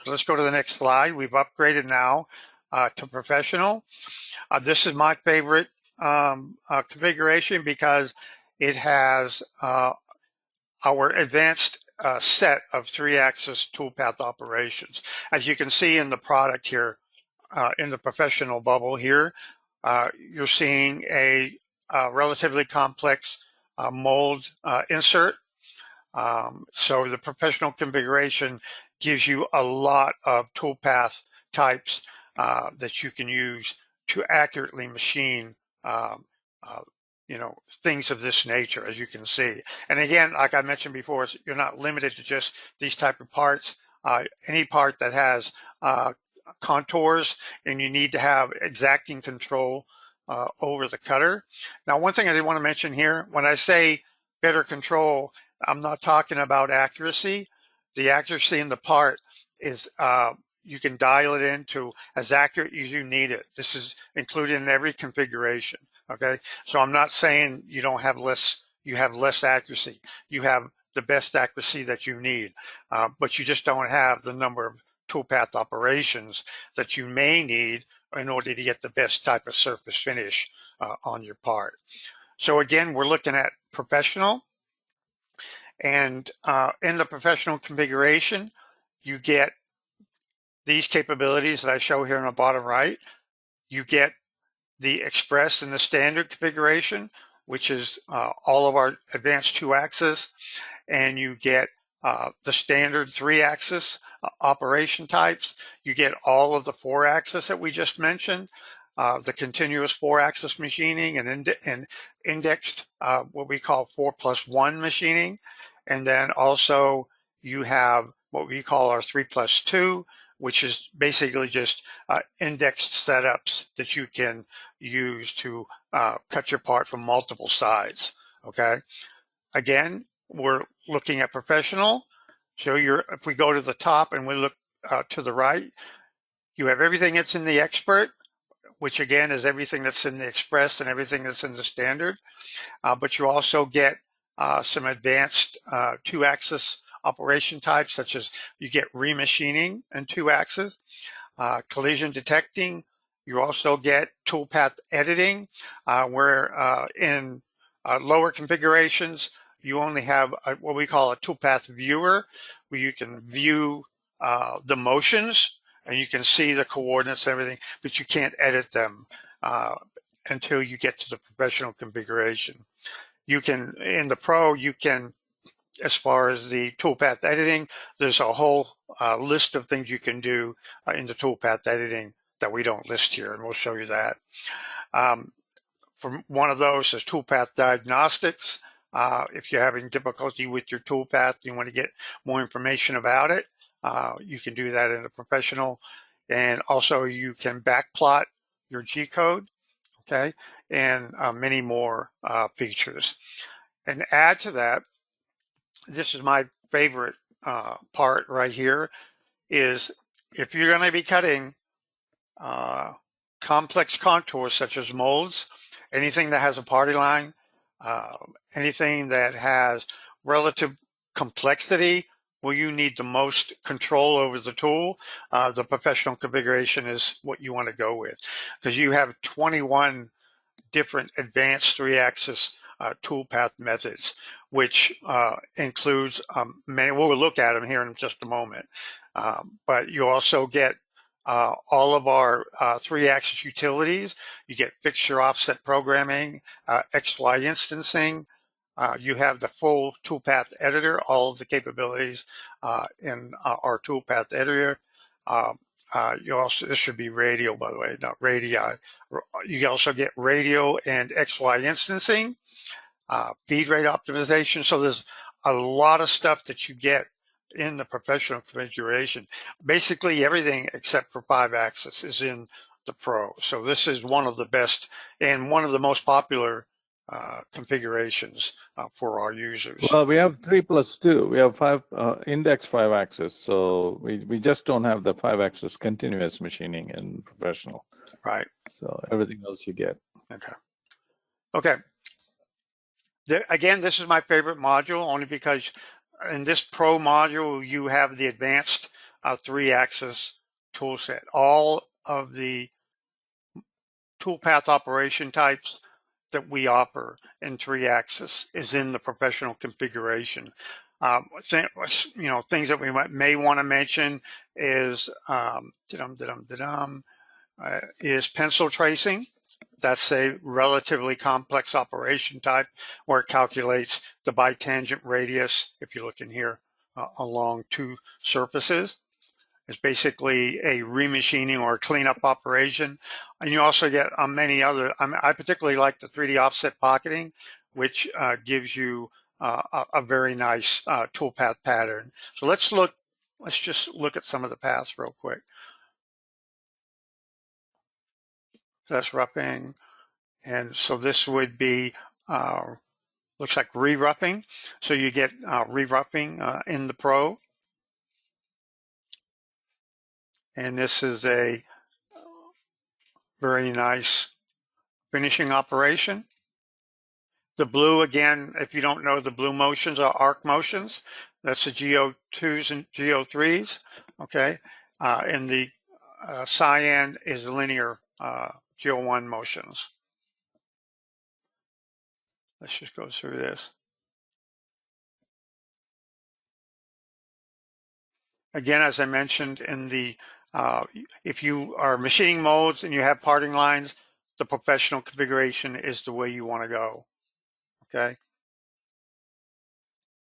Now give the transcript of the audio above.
So let's go to the next slide. We've upgraded now to professional. This is my favorite configuration because it has our advanced set of 3-axis toolpath operations. As you can see in the product here, in the professional bubble here, you're seeing a relatively complex mold insert. So the professional configuration gives you a lot of toolpath types that you can use to accurately machine things of this nature, as you can see. And again, like I mentioned before, you're not limited to just these type of parts. Any part that has contours and you need to have exacting control over the cutter. Now, one thing I did want to mention here, when I say better control, I'm not talking about accuracy. The accuracy in the part is you can dial it into as accurate as you need it. This is included in every configuration. Okay, so I'm not saying you don't have less, you have less accuracy. You have the best accuracy that you need, but you just don't have the number of toolpath operations that you may need in order to get the best type of surface finish on your part. So again, we're looking at professional, and in the professional configuration, you get these capabilities that I show here in the bottom right. You get the express and the standard configuration, which is all of our advanced 2-axis, and you get the standard 3-axis operation types. You get all of the 4-axis that we just mentioned, the continuous 4-axis machining and indexed what we call 4+1 machining. And then also you have what we call our 3+2, which is basically just indexed setups that you can use to cut your part from multiple sides. Okay. Again, we're looking at professional. So if we go to the top and we look to the right, you have everything that's in the expert, which again is everything that's in the express and everything that's in the standard. But you also get some advanced 2-axis operation types, such as you get remachining and 2-axis, collision detecting. You also get toolpath editing, where in lower configurations, you only have what we call a toolpath viewer, where you can view the motions and you can see the coordinates and everything, but you can't edit them until you get to the professional configuration. You can, in the Pro, you can, as far as the toolpath editing, there's a whole list of things you can do in the toolpath editing that we don't list here, and we'll show you that. For one of those is toolpath diagnostics. If you're having difficulty with your toolpath, you want to get more information about it, you can do that in the professional. And also you can backplot your G-code, okay, and many more features. And add to that, this is my favorite part right here, is if you're going to be cutting complex contours such as molds, anything that has a party line, anything that has relative complexity where you need the most control over the tool, the professional configuration is what you want to go with, because you have 21 different advanced 3-axis toolpath methods, which includes many. We'll look at them here in just a moment. But you also get all of our 3-axis utilities. You get fixture offset programming, XY instancing. You have the full toolpath editor, all of the capabilities in our toolpath editor. You also, this should be radial, by the way, not radii. You also get radial and XY instancing, feed rate optimization. So there's a lot of stuff that you get in the professional configuration. Basically everything except for 5-axis is in the Pro. So this is one of the best and one of the most popular configurations for our users. Well, we have 3+2. We have 5 index 5-axis. So we just don't have the 5-axis continuous machining in professional. Right. So everything else you get. Okay. Okay. Again, this is my favorite module only because in this Pro module, you have the advanced 3-axis tool set. All of the toolpath operation types that we offer in 3-axis is in the professional configuration. Things that we may want to mention is is pencil tracing. That's a relatively complex operation type where it calculates the bitangent radius, if you look in here, along 2 surfaces. It's basically a remachining or a cleanup operation. And you also get many other, I particularly like the 3D offset pocketing, which gives you a very nice toolpath pattern. So let's just look at some of the paths real quick. That's roughing. And so this would be, looks like re-roughing. So you get re-roughing in the Pro. And this is a very nice finishing operation. The blue, again, if you don't know, the blue motions are arc motions. That's the GO2s and GO3s, okay? And the cyan is linear GO1 motions. Let's just go through this. Again, as I mentioned in the, if you are machining modes and you have parting lines, the professional configuration is the way you want to go, okay?